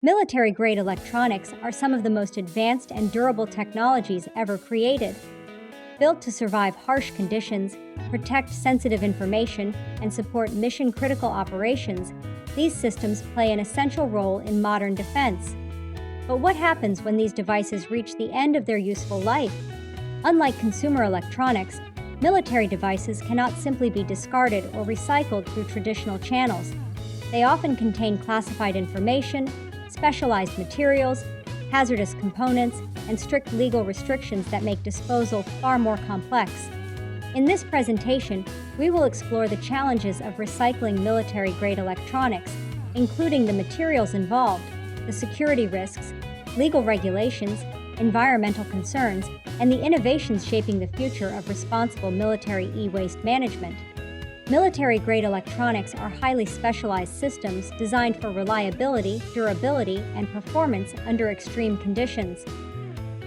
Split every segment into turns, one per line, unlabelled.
Military-grade electronics are some of the most advanced and durable technologies ever created. Built to survive harsh conditions, protect sensitive information, and support mission-critical operations, these systems play an essential role in modern defense. But what happens when these devices reach the end of their useful life? Unlike consumer electronics, military devices cannot simply be discarded or recycled through traditional channels. They often contain classified information, specialized materials, hazardous components, and strict legal restrictions that make disposal far more complex. In this presentation, we will explore the challenges of recycling military-grade electronics, including the materials involved, the security risks, legal regulations, environmental concerns, and the innovations shaping the future of responsible military e-waste management. Military-grade electronics are highly specialized systems designed for reliability, durability, and performance under extreme conditions.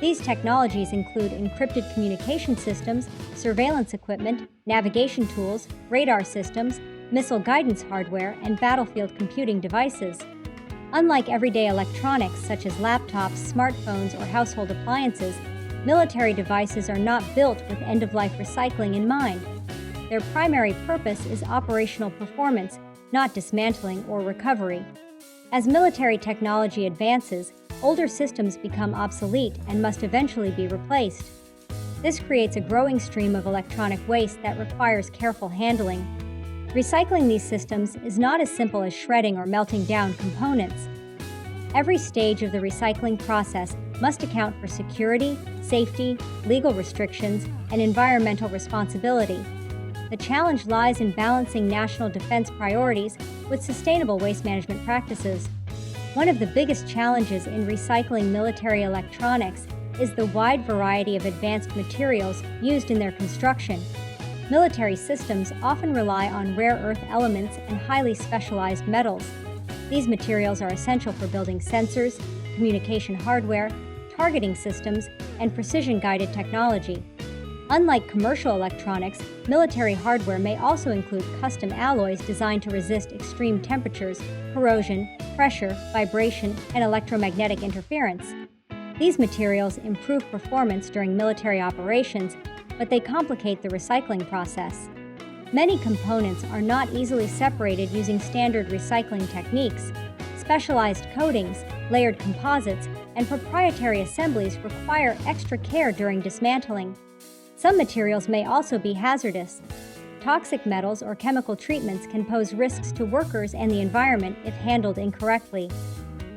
These technologies include encrypted communication systems, surveillance equipment, navigation tools, radar systems, missile guidance hardware, and battlefield computing devices. Unlike everyday electronics such as laptops, smartphones, or household appliances, military devices are not built with end-of-life recycling in mind. Their primary purpose is operational performance, not dismantling or recovery. As military technology advances, older systems become obsolete and must eventually be replaced. This creates a growing stream of electronic waste that requires careful handling. Recycling these systems is not as simple as shredding or melting down components. Every stage of the recycling process must account for security, safety, legal restrictions, and environmental responsibility. The challenge lies in balancing national defense priorities with sustainable waste management practices. One of the biggest challenges in recycling military electronics is the wide variety of advanced materials used in their construction. Military systems often rely on rare earth elements and highly specialized metals. These materials are essential for building sensors, communication hardware, targeting systems, and precision-guided technology. Unlike commercial electronics, military hardware may also include custom alloys designed to resist extreme temperatures, corrosion, pressure, vibration, and electromagnetic interference. These materials improve performance during military operations, but they complicate the recycling process. Many components are not easily separated using standard recycling techniques. Specialized coatings, layered composites, and proprietary assemblies require extra care during dismantling. Some materials may also be hazardous. Toxic metals or chemical treatments can pose risks to workers and the environment if handled incorrectly.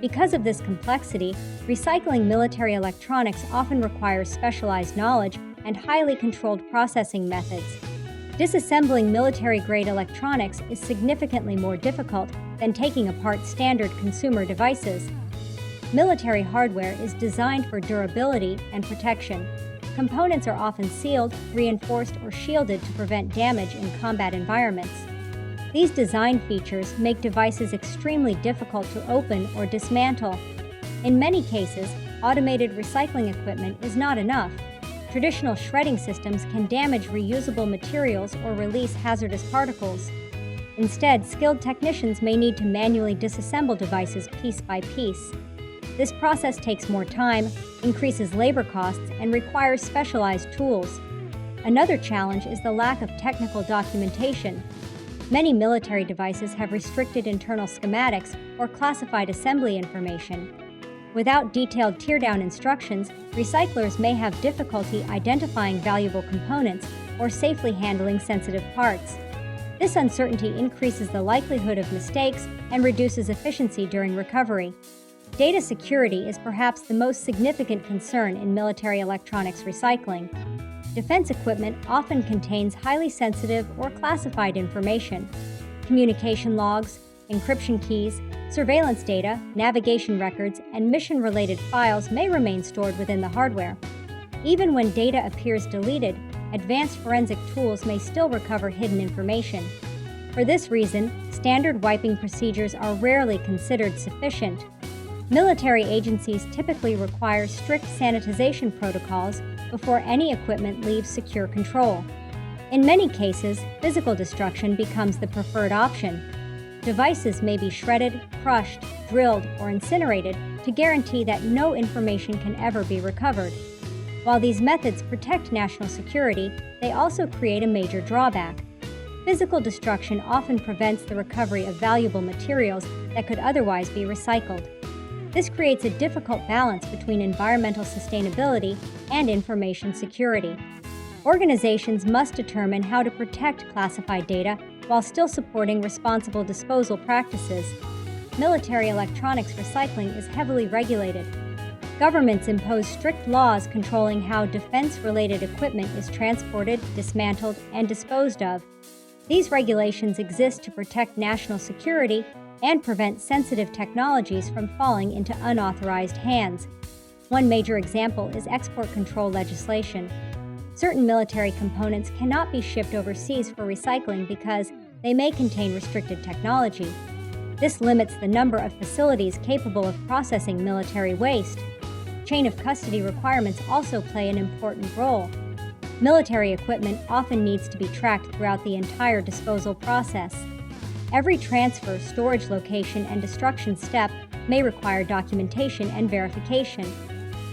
Because of this complexity, recycling military electronics often requires specialized knowledge and highly controlled processing methods. Disassembling military-grade electronics is significantly more difficult than taking apart standard consumer devices. Military hardware is designed for durability and protection. Components are often sealed, reinforced, or shielded to prevent damage in combat environments. These design features make devices extremely difficult to open or dismantle. In many cases, automated recycling equipment is not enough. Traditional shredding systems can damage reusable materials or release hazardous particles. Instead, skilled technicians may need to manually disassemble devices piece by piece. This process takes more time, increases labor costs, and requires specialized tools. Another challenge is the lack of technical documentation. Many military devices have restricted internal schematics or classified assembly information. Without detailed teardown instructions, recyclers may have difficulty identifying valuable components or safely handling sensitive parts. This uncertainty increases the likelihood of mistakes and reduces efficiency during recovery. Data security is perhaps the most significant concern in military electronics recycling. Defense equipment often contains highly sensitive or classified information. Communication logs, encryption keys, surveillance data, navigation records, and mission-related files may remain stored within the hardware. Even when data appears deleted, advanced forensic tools may still recover hidden information. For this reason, standard wiping procedures are rarely considered sufficient. Military agencies typically require strict sanitization protocols before any equipment leaves secure control. In many cases, physical destruction becomes the preferred option. Devices may be shredded, crushed, drilled, or incinerated to guarantee that no information can ever be recovered. While these methods protect national security, they also create a major drawback. Physical destruction often prevents the recovery of valuable materials that could otherwise be recycled. This creates a difficult balance between environmental sustainability and information security. Organizations must determine how to protect classified data while still supporting responsible disposal practices. Military electronics recycling is heavily regulated. Governments impose strict laws controlling how defense-related equipment is transported, dismantled, and disposed of. These regulations exist to protect national security and prevent sensitive technologies from falling into unauthorized hands. One major example is export control legislation. Certain military components cannot be shipped overseas for recycling because they may contain restricted technology. This limits the number of facilities capable of processing military waste. Chain of custody requirements also play an important role. Military equipment often needs to be tracked throughout the entire disposal process. Every transfer, storage location, and destruction step may require documentation and verification.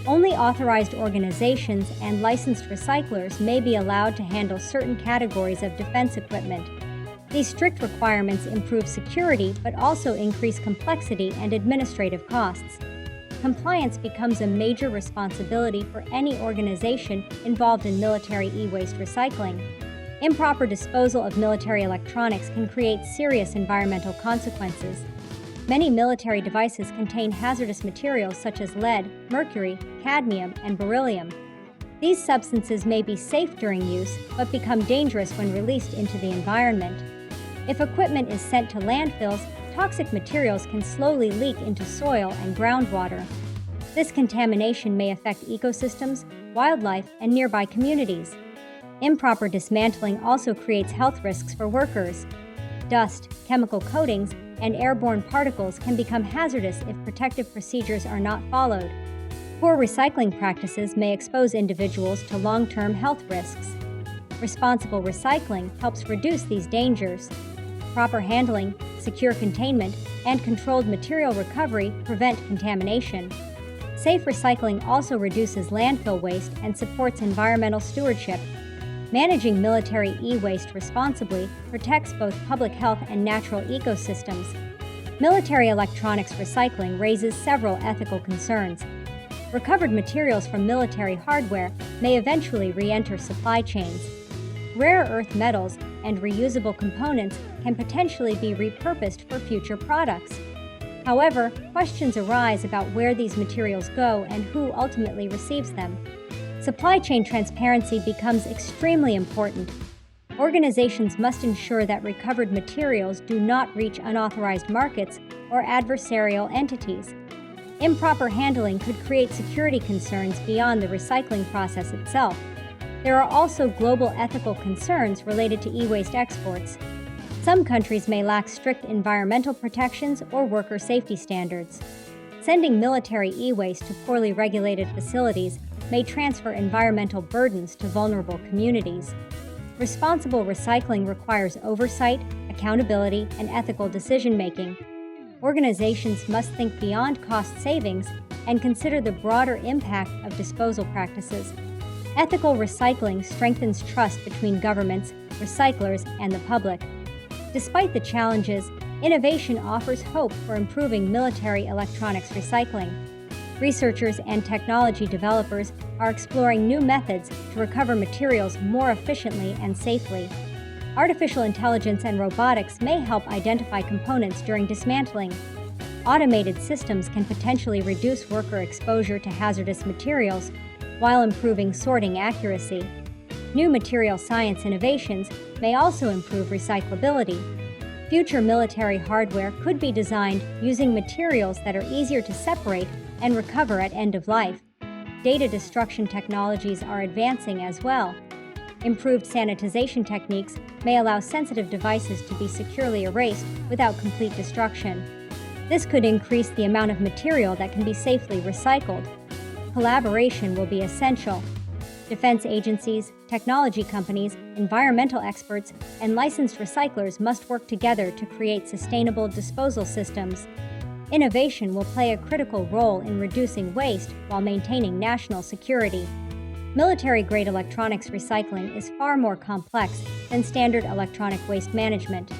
Only authorized organizations and licensed recyclers may be allowed to handle certain categories of defense equipment. These strict requirements improve security but also increase complexity and administrative costs. Compliance becomes a major responsibility for any organization involved in military e-waste recycling. Improper disposal of military electronics can create serious environmental consequences. Many military devices contain hazardous materials such as lead, mercury, cadmium, and beryllium. These substances may be safe during use, but become dangerous when released into the environment. If equipment is sent to landfills, toxic materials can slowly leak into soil and groundwater. This contamination may affect ecosystems, wildlife, and nearby communities. Improper dismantling also creates health risks for workers. Dust, chemical coatings, and airborne particles can become hazardous if protective procedures are not followed. Poor recycling practices may expose individuals to long-term health risks. Responsible recycling helps reduce these dangers. Proper handling, secure containment, and controlled material recovery prevent contamination. Safe recycling also reduces landfill waste and supports environmental stewardship. Managing military e-waste responsibly protects both public health and natural ecosystems. Military electronics recycling raises several ethical concerns. Recovered materials from military hardware may eventually re-enter supply chains. Rare earth metals and reusable components can potentially be repurposed for future products. However, questions arise about where these materials go and who ultimately receives them. Supply chain transparency becomes extremely important. Organizations must ensure that recovered materials do not reach unauthorized markets or adversarial entities. Improper handling could create security concerns beyond the recycling process itself. There are also global ethical concerns related to e-waste exports. Some countries may lack strict environmental protections or worker safety standards. Sending military e-waste to poorly regulated facilities may transfer environmental burdens to vulnerable communities. Responsible recycling requires oversight, accountability, and ethical decision-making. Organizations must think beyond cost savings and consider the broader impact of disposal practices. Ethical recycling strengthens trust between governments, recyclers, and the public. Despite the challenges, innovation offers hope for improving military electronics recycling. Researchers and technology developers are exploring new methods to recover materials more efficiently and safely. Artificial intelligence and robotics may help identify components during dismantling. Automated systems can potentially reduce worker exposure to hazardous materials while improving sorting accuracy. New material science innovations may also improve recyclability. Future military hardware could be designed using materials that are easier to separate and recover at end of life. Data destruction technologies are advancing as well. Improved sanitization techniques may allow sensitive devices to be securely erased without complete destruction. This could increase the amount of material that can be safely recycled. Collaboration will be essential. Defense agencies, technology companies, environmental experts, and licensed recyclers must work together to create sustainable disposal systems. Innovation will play a critical role in reducing waste while maintaining national security. Military-grade electronics recycling is far more complex than standard electronic waste management.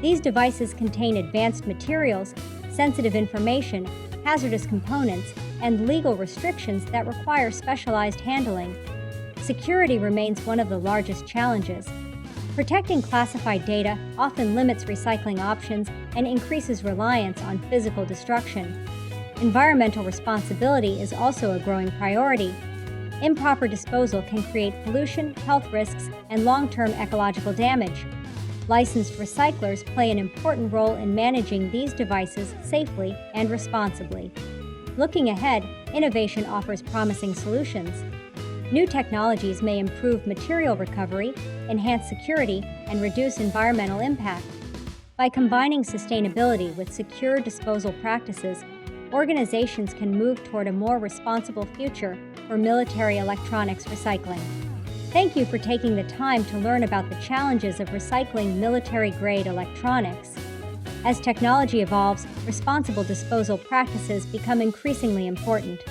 These devices contain advanced materials, sensitive information, hazardous components, and legal restrictions that require specialized handling. Security remains one of the largest challenges. Protecting classified data often limits recycling options and increases reliance on physical destruction. Environmental responsibility is also a growing priority. Improper disposal can create pollution, health risks, and long-term ecological damage. Licensed recyclers play an important role in managing these devices safely and responsibly. Looking ahead, innovation offers promising solutions. New technologies may improve material recovery, enhance security, and reduce environmental impact. By combining sustainability with secure disposal practices, organizations can move toward a more responsible future for military electronics recycling. Thank you for taking the time to learn about the challenges of recycling military-grade electronics. As technology evolves, responsible disposal practices become increasingly important.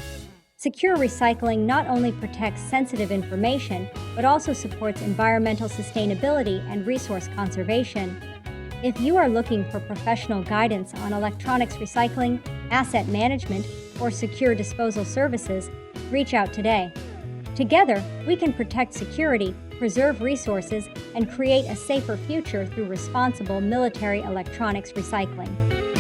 Secure recycling not only protects sensitive information, but also supports environmental sustainability and resource conservation. If you are looking for professional guidance on electronics recycling, asset management, or secure disposal services, reach out today. Together, we can protect security, preserve resources, and create a safer future through responsible military electronics recycling.